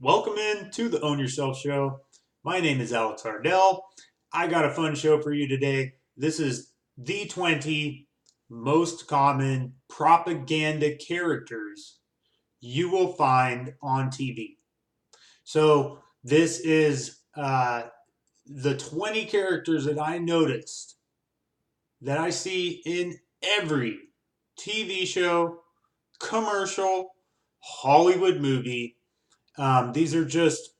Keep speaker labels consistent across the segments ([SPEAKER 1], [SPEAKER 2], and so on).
[SPEAKER 1] Welcome in to the Own Yourself Show. My name is Alex Hardell. I got a fun show for you today. This is the 20 most common propaganda characters you will find on TV. So, this is the 20 characters that I noticed that I see in every TV show, commercial, Hollywood movie. These are just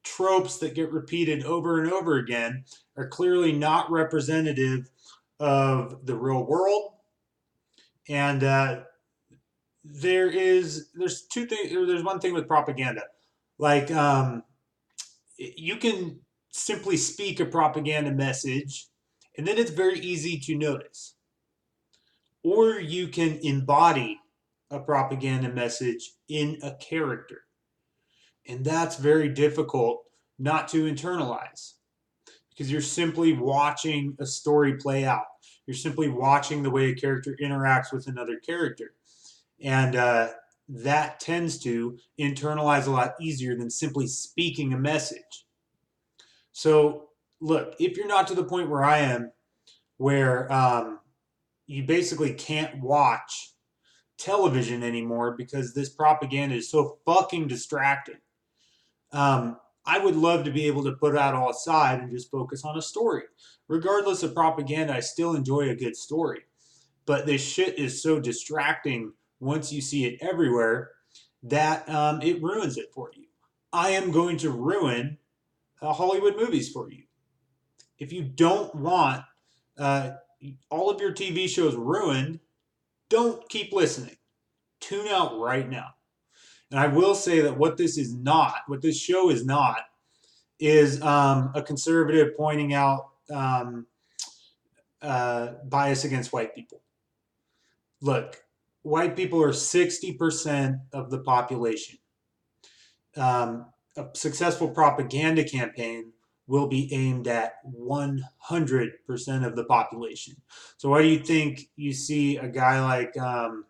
[SPEAKER 1] tropes that get repeated over and over again, are clearly not representative of the real world. And there's two things. There's one thing with propaganda, like you can simply speak a propaganda message, and then it's very easy to notice, or you can embody a propaganda message in a character. And that's very difficult not to internalize because you're simply watching a story play out. You're simply watching the way a character interacts with another character. And that tends to internalize a lot easier than simply speaking a message. So, look, if you're not to the point where I am, where you basically can't watch television anymore because this propaganda is so fucking distracting. I would love to be able to put that all aside and just focus on a story. Regardless of propaganda, I still enjoy a good story. But this shit is so distracting once you see it everywhere that it ruins it for you. I am going to ruin Hollywood movies for you. If you don't want uh, all of your TV shows ruined, don't keep listening. Tune out right now. And I will say that what this show is not, is a conservative pointing out bias against white people. Look, white people are 60% of the population. A successful propaganda campaign will be aimed at 100% of the population. So why do you think you see a guy like um,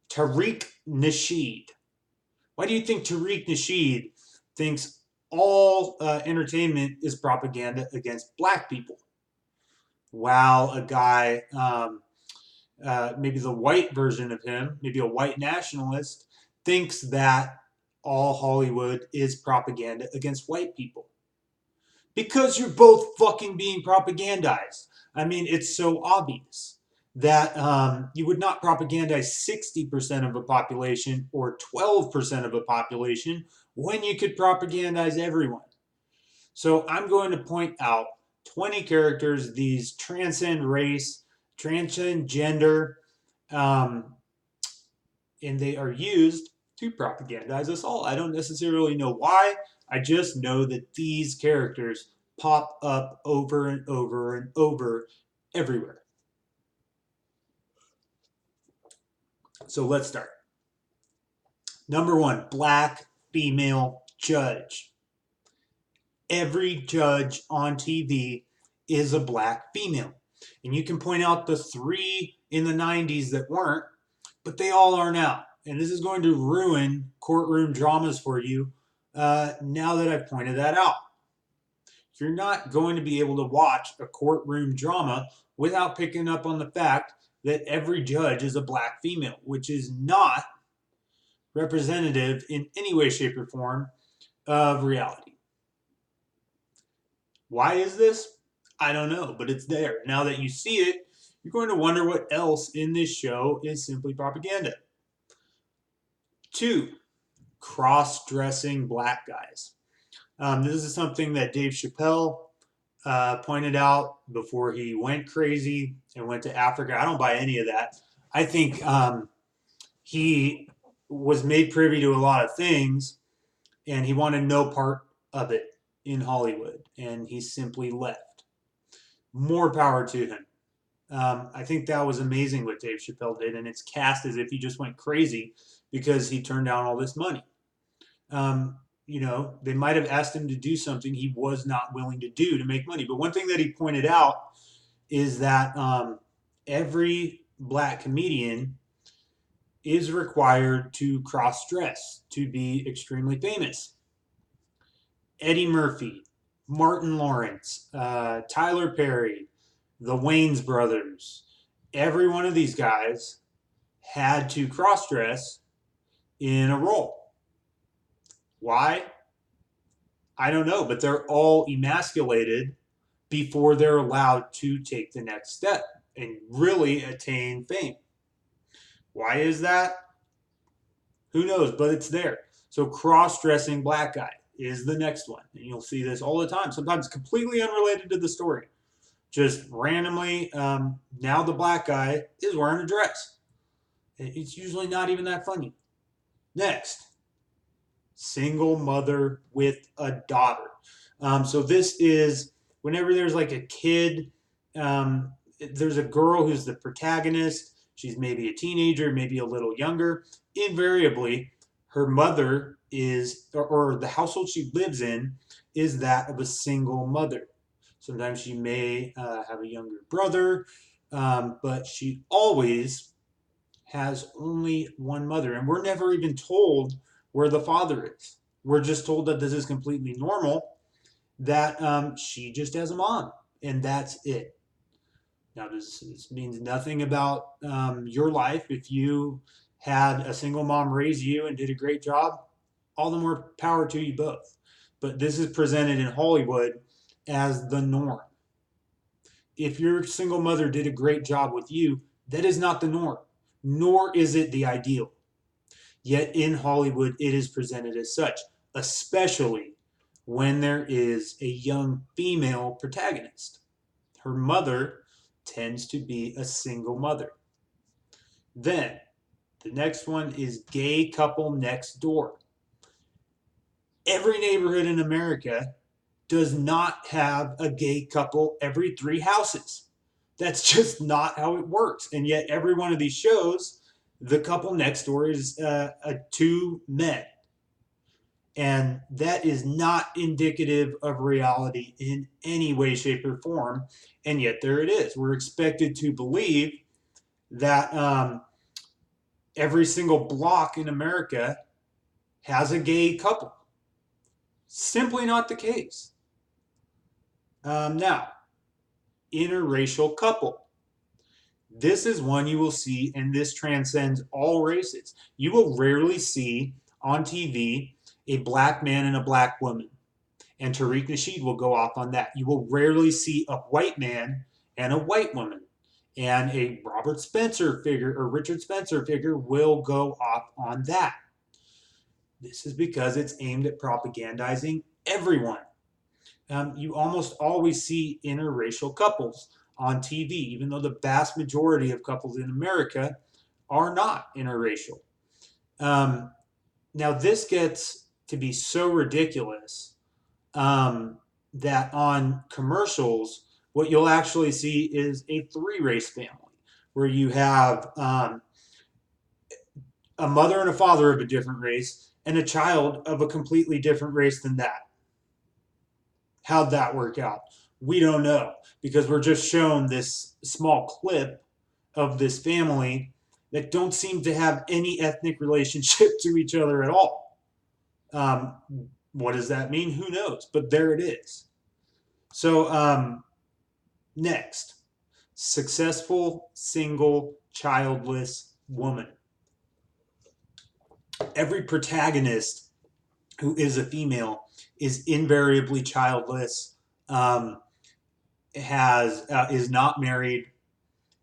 [SPEAKER 1] Tariq Nasheed? Why do you think Tariq Nasheed thinks all entertainment is propaganda against black people? While a guy, maybe the white version of him, maybe a white nationalist, thinks that all Hollywood is propaganda against white people. Because you're both fucking being propagandized. I mean, it's so obvious that you would not propagandize 60% of a population or 12% of a population when you could propagandize everyone. So I'm going to point out 20 characters, these transcend race, transcend gender, um, and they are used to propagandize us all. I don't necessarily know why. I just know that these characters pop up over and over and over everywhere. So let's start. Number one, black female judge. Every judge on TV is a black female. And you can point out the three in the 90s that weren't, but they all are now. And this is going to ruin courtroom dramas for you now that I've pointed that out. You're not going to be able to watch a courtroom drama without picking up on the fact that every judge is a black female, which is not representative in any way, shape, or form of reality. Why is this? I don't know, but it's there. Now that you see it, you're going to wonder what else in this show is simply propaganda. Two, cross-dressing black guys. This is something that Dave Chappelle pointed out before he went crazy and went to Africa. I don't buy any of that. I think he was made privy to a lot of things and he wanted no part of it in Hollywood and he simply left. More power to him. I think that was amazing what Dave Chappelle did, and it's cast as if he just went crazy because he turned down all this money. They might have asked him to do something he was not willing to do to make money. But one thing that he pointed out is that every black comedian is required to cross-dress to be extremely famous. Eddie Murphy, Martin Lawrence, Tyler Perry, the Wayans brothers, every one of these guys had to cross-dress in a role. Why? I don't know, but they're all emasculated before they're allowed to take the next step and really attain fame. Why is that? Who knows, but it's there. So cross-dressing black guy is the next one. And you'll see this all the time, sometimes completely unrelated to the story. Just randomly, now the black guy is wearing a dress. It's usually not even that funny. Next, single mother with a daughter. So this is whenever there's like a kid, there's a girl who's the protagonist. She's maybe a teenager, maybe a little younger. Invariably, her mother is, or the household she lives in, is that of a single mother. Sometimes she may have a younger brother, but she always has only one mother. And we're never even told where the father is. We're just told that this is completely normal, that she just has a mom, and that's it. Now, this means nothing about your life. If you had a single mom raise you and did a great job, all the more power to you both. But this is presented in Hollywood as the norm. If your single mother did a great job with you, that is not the norm, nor is it the ideal. Yet in Hollywood, it is presented as such, especially when there is a young female protagonist. Her mother tends to be a single mother. Then, the next one is gay couple next door. Every neighborhood in America does not have a gay couple every 3 houses. That's just not how it works. And yet, every one of these shows, the couple next door is 2 men. And that is not indicative of reality in any way, shape, or form. And yet, there it is. We're expected to believe that every single block in America has a gay couple. Simply not the case. Now, interracial couple. This is one you will see, and this transcends all races. You will rarely see on TV a black man and a black woman, and Tariq Nasheed will go off on that. You will rarely see a white man and a white woman, and a Robert Spencer figure or Richard Spencer figure will go off on that. This is because it's aimed at propagandizing everyone. You almost always see interracial couples on TV, even though the vast majority of couples in America are not interracial. Now, this gets to be so ridiculous that on commercials, what you'll actually see is a 3-race family where you have a mother and a father of a different race and a child of a completely different race than that. How'd that work out? We don't know, because we're just shown this small clip of this family that don't seem to have any ethnic relationship to each other at all. What does that mean? Who knows? But there it is. So next, successful, single, childless woman. Every protagonist who is a female is invariably childless, is not married,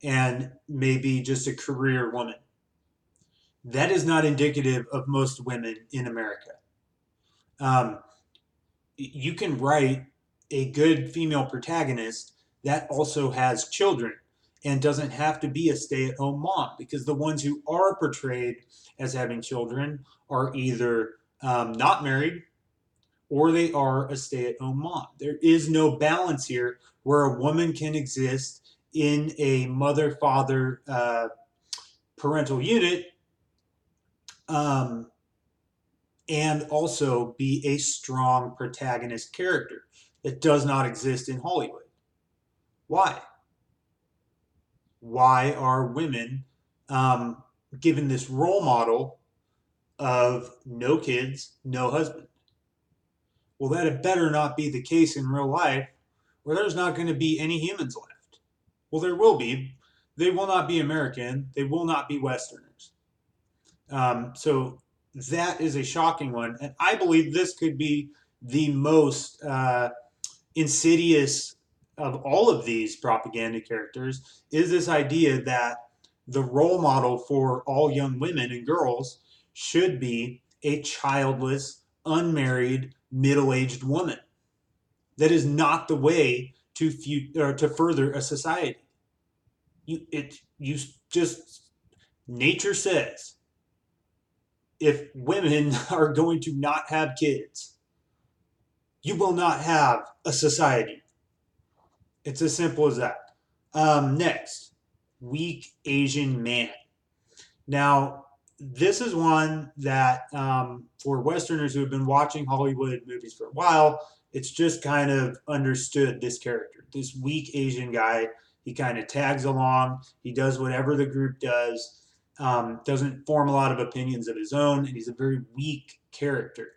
[SPEAKER 1] and maybe just a career woman. That is not indicative of most women in America. You can write a good female protagonist that also has children and doesn't have to be a stay-at-home mom, because the ones who are portrayed as having children are either not married or they are a stay-at-home mom. There is no balance here where a woman can exist in a mother-father parental unit and also be a strong protagonist character. That does not exist in Hollywood. Why? Why are women given this role model of no kids, no husband. Well, that had better not be the case in real life, or there's not going to be any humans left. Well, there will be. They will not be American. They will not be Westerners. So that is a shocking one. And I believe this could be the most insidious of all of these propaganda characters is this idea that the role model for all young women and girls should be a childless, unmarried, middle-aged woman. That is not the way to further a society. You just nature says if women are going to not have kids, you will not have a society. It's as simple as that. Next, weak Asian man. Now, this is one that for Westerners who have been watching Hollywood movies for a while, it's just kind of understood this character, this weak Asian guy. He kind of tags along. He does whatever the group does. Doesn't form a lot of opinions of his own, and he's a very weak character.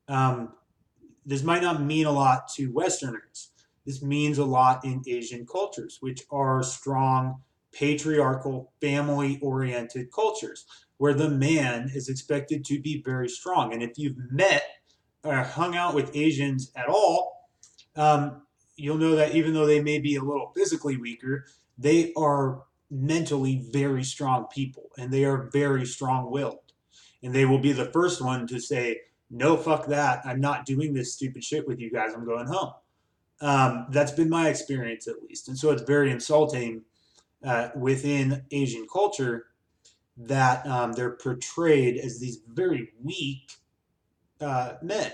[SPEAKER 1] Um, this might not mean a lot to Westerners. This means a lot in Asian cultures, which are strong, patriarchal, family oriented cultures where the man is expected to be very strong. And if you've met or hung out with Asians at all, you'll know that even though they may be a little physically weaker, they are mentally very strong people and they are very strong willed. And they will be the first one to say, no, fuck that. I'm not doing this stupid shit with you guys. I'm going home. That's been my experience at least. And so it's very insulting within Asian culture that they're portrayed as these very weak men,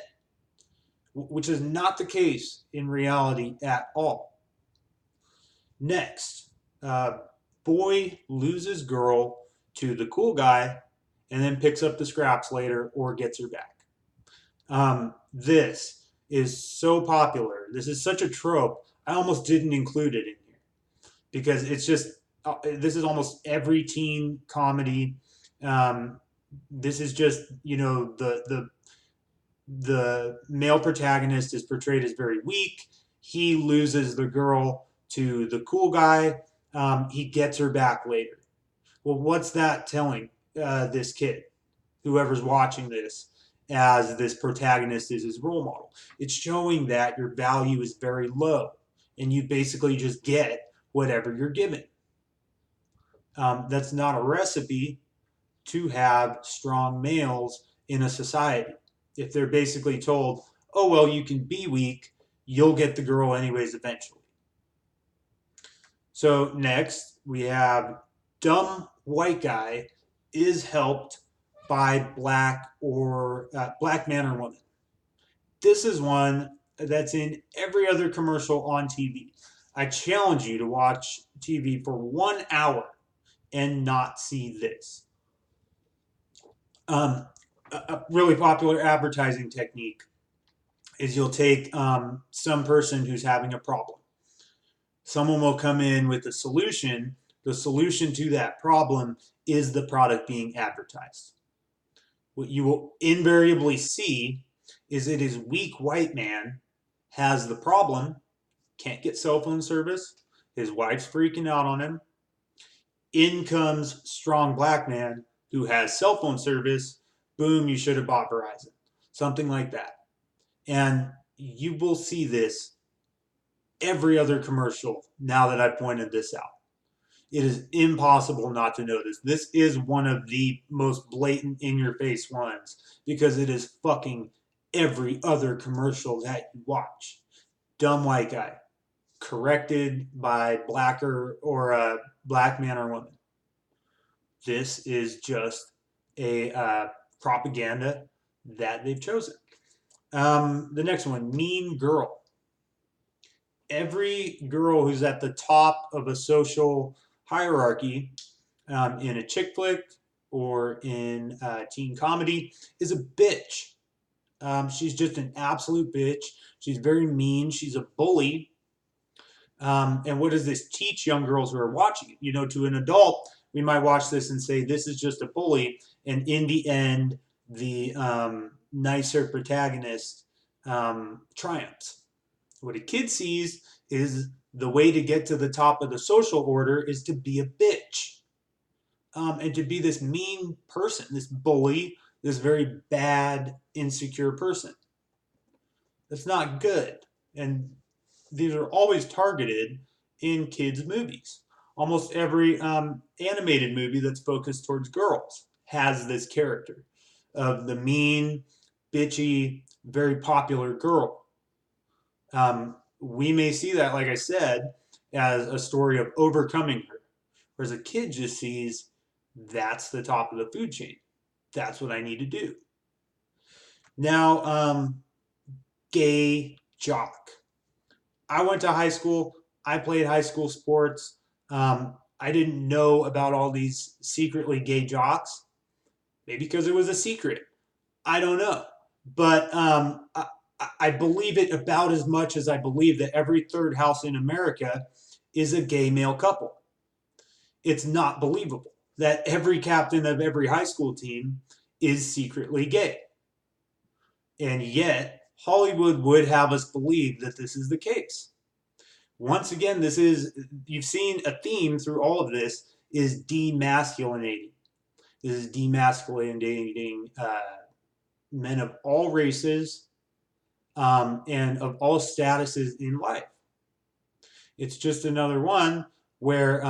[SPEAKER 1] which is not the case in reality at all. Next, boy loses girl to the cool guy and then picks up the scraps later or gets her back. This is so popular. This is such a trope. I almost didn't include it in here because it's just this is almost every teen comedy. This is just the male protagonist is portrayed as very weak. He loses the girl to the cool guy. He gets her back later. Well, what's that telling this kid, whoever's watching this, as this protagonist is his role model? It's showing that your value is very low and you basically just get whatever you're given. That's not a recipe to have strong males in a society. If they're basically told, oh, well, you can be weak, you'll get the girl anyways eventually. So next, we have dumb white guy is helped by black man or woman. This is one that's in every other commercial on TV. I challenge you to watch TV for 1 hour and not see this. A really popular advertising technique is you'll take some person who's having a problem. Someone will come in with a solution. The solution to that problem is the product being advertised. What you will invariably see is it is weak white man has the problem, can't get cell phone service, his wife's freaking out on him. In comes strong black man who has cell phone service. Boom, you should have bought Verizon. Something like that. And you will see this every other commercial now that I pointed this out. It is impossible not to notice. This is one of the most blatant in-your-face ones because it is fucking every other commercial that you watch. Dumb white guy, corrected by blacker or a black man or woman. This is just a propaganda that they've chosen. The next one, mean girl. Every girl who's at the top of a social hierarchy in a chick flick or in teen comedy is a bitch. She's just an absolute bitch. She's very mean. She's a bully. And what does this teach young girls who are watching it? To an adult, we might watch this and say this is just a bully, and in the end, the nicer protagonist triumphs. What a kid sees is the way to get to the top of the social order is to be a bitch, and to be this mean person, this bully, this very bad, insecure person. That's not good. And these are always targeted in kids' movies. Almost every animated movie that's focused towards girls has this character of the mean, bitchy, very popular girl. We may see that, like I said, as a story of overcoming her, whereas a kid just sees that's the top of the food chain. That's what I need to do. Now, gay jock. I went to high school. I played high school sports. I didn't know about all these secretly gay jocks. Maybe because it was a secret. I don't know. But I believe it about as much as I believe that every third house in America is a gay male couple. It's not believable that every captain of every high school team is secretly gay. And yet, Hollywood would have us believe that this is the case. Once again, you've seen a theme through all of this is demasculinating. This is demasculinating men of all races, and of all statuses in life. It's just another one where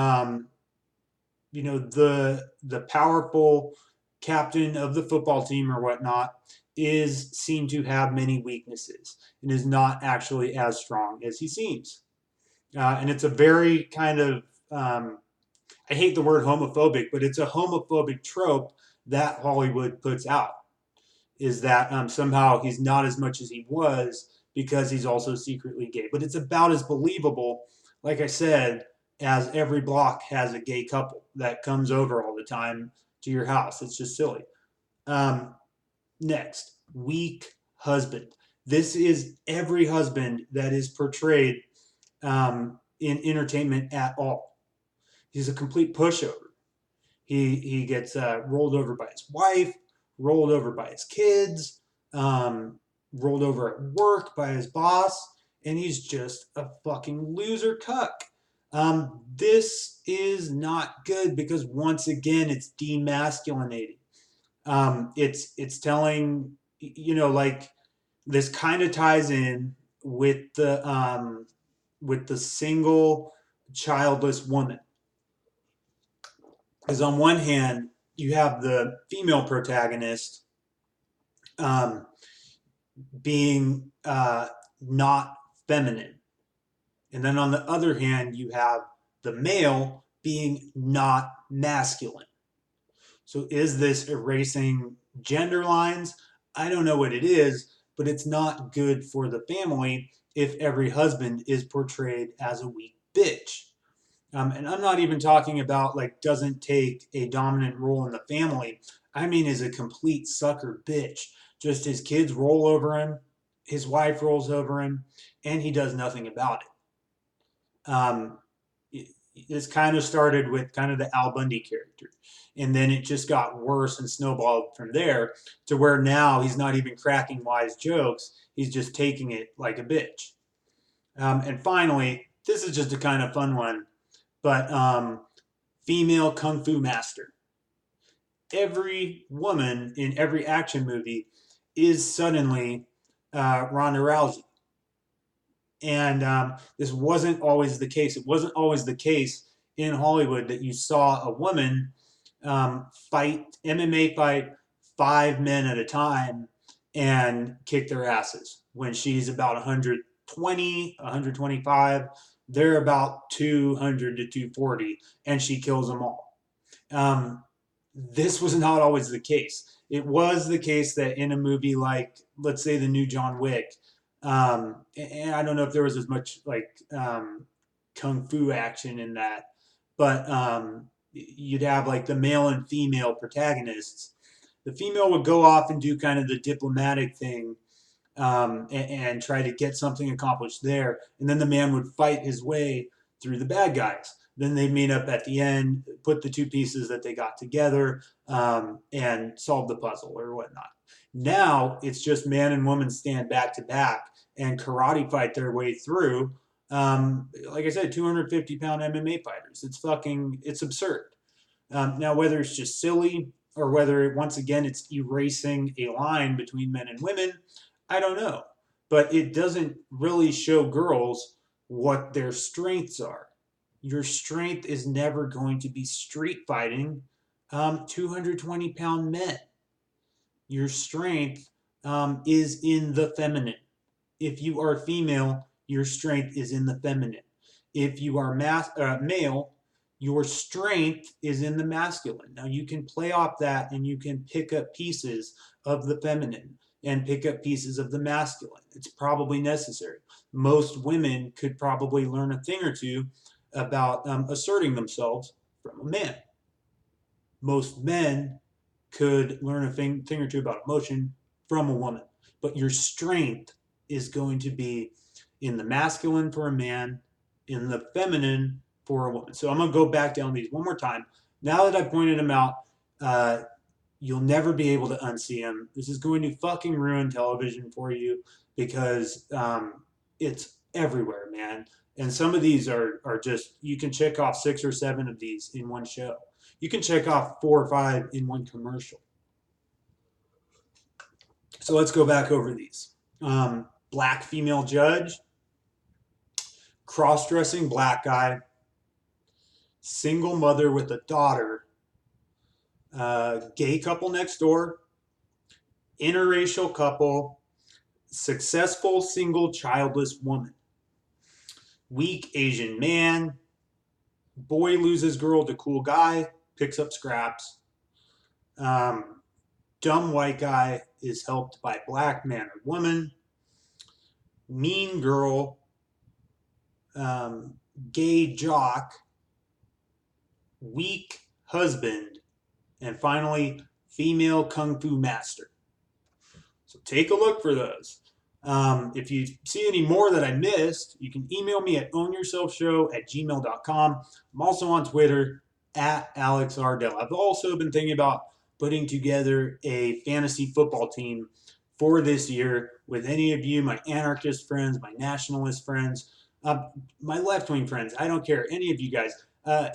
[SPEAKER 1] the powerful captain of the football team or whatnot is seen to have many weaknesses and is not actually as strong as he seems. And it's a very kind of I hate the word homophobic, but it's a homophobic trope that Hollywood puts out, is that somehow he's not as much as he was because he's also secretly gay. But it's about as believable, like I said, as every block has a gay couple that comes over all the time to your house. It's just silly. Next, weak husband. This is every husband that is portrayed in entertainment at all. He's a complete pushover. He gets rolled over by his wife, rolled over by his kids, rolled over at work by his boss, and he's just a fucking loser cuck. This is not good because once again, it's demasculinating. It's telling, like this kind of ties in with the single childless woman. Because on one hand, you have the female protagonist being not feminine. And then on the other hand, you have the male being not masculine. So is this erasing gender lines? I don't know what it is, but it's not good for the family if every husband is portrayed as a weak bitch. And I'm not even talking about like doesn't take a dominant role in the family. I mean, is a complete sucker bitch. Just his kids roll over him, his wife rolls over him, and he does nothing about it. This kind of started with kind of the Al Bundy character. And then it just got worse and snowballed from there to where now he's not even cracking wise jokes. He's just taking it like a bitch. And finally, this is just a kind of fun one, but female kung fu master. Every woman in every action movie is suddenly Ronda Rousey. And this wasn't always the case. It wasn't always the case in Hollywood that you saw a woman MMA fight 5 men at a time and kick their asses. When she's about 120, 125, they're about 200 to 240, and she kills them all. This was not always the case. It was the case that in a movie like, let's say, the new John Wick, and I don't know if there was as much like kung fu action in that, but you'd have like the male and female protagonists. The female would go off and do kind of the diplomatic thing, and try to get something accomplished there, and then the man would fight his way through the bad guys. Then they meet up at the end, put the two pieces that they got together, and solve the puzzle or whatnot. Now it's just man and woman stand back to back and karate fight their way through. Like I said, 250-pound MMA fighters. It's absurd. Now, whether it's just silly or whether once again it's erasing a line between men and women, I don't know. But it doesn't really show girls what their strengths are. Your strength is never going to be street fighting 220-pound men. Your strength is in the feminine. If you are female, your strength is in the feminine. If you are male, your strength is in the masculine. Now you can play off that and you can pick up pieces of the feminine and pick up pieces of the masculine. It's probably necessary. Most women could probably learn a thing or two about asserting themselves from a man. Most men could learn a thing or two about emotion from a woman. But your strength is going to be in the masculine for a man, in the feminine for a woman. So I'm going to go back down these one more time. Now that I pointed them out, you'll never be able to unsee them. This is going to fucking ruin television for you because it's everywhere, man. And some of these are just, you can check off 6 or 7 of these in one show. You can check off 4 or 5 in one commercial. So let's go back over these. Black female judge, cross-dressing black guy, single mother with a daughter, gay couple next door, interracial couple, successful single childless woman, weak Asian man, boy loses girl to cool guy, picks up scraps, dumb white guy is helped by black man or woman, mean girl, gay jock, weak husband, and finally, female kung fu master. So take a look for those. If you see any more that I missed, you can email me at ownyourselfshow@gmail.com. I'm also on Twitter at Alex Ardell. I've also been thinking about putting together a fantasy football team for this year with any of you, my anarchist friends, my nationalist friends, my left-wing friends. I don't care. Any of you guys.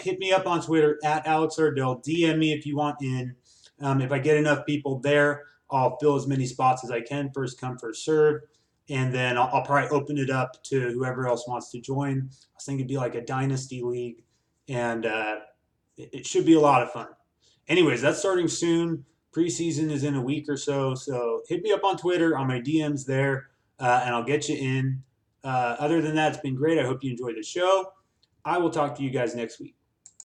[SPEAKER 1] Hit me up on Twitter at Alex Ardell. DM me if you want in. If I get enough people there, I'll fill as many spots as I can. First come, first serve. And then I'll probably open it up to whoever else wants to join. I was thinking it'd be like a dynasty league. And it should be a lot of fun. Anyways, that's starting soon. Preseason is in a week or so. So hit me up on Twitter, on my DMs there, and I'll get you in. Other than that, it's been great. I hope you enjoyed the show. I will talk to you guys next week.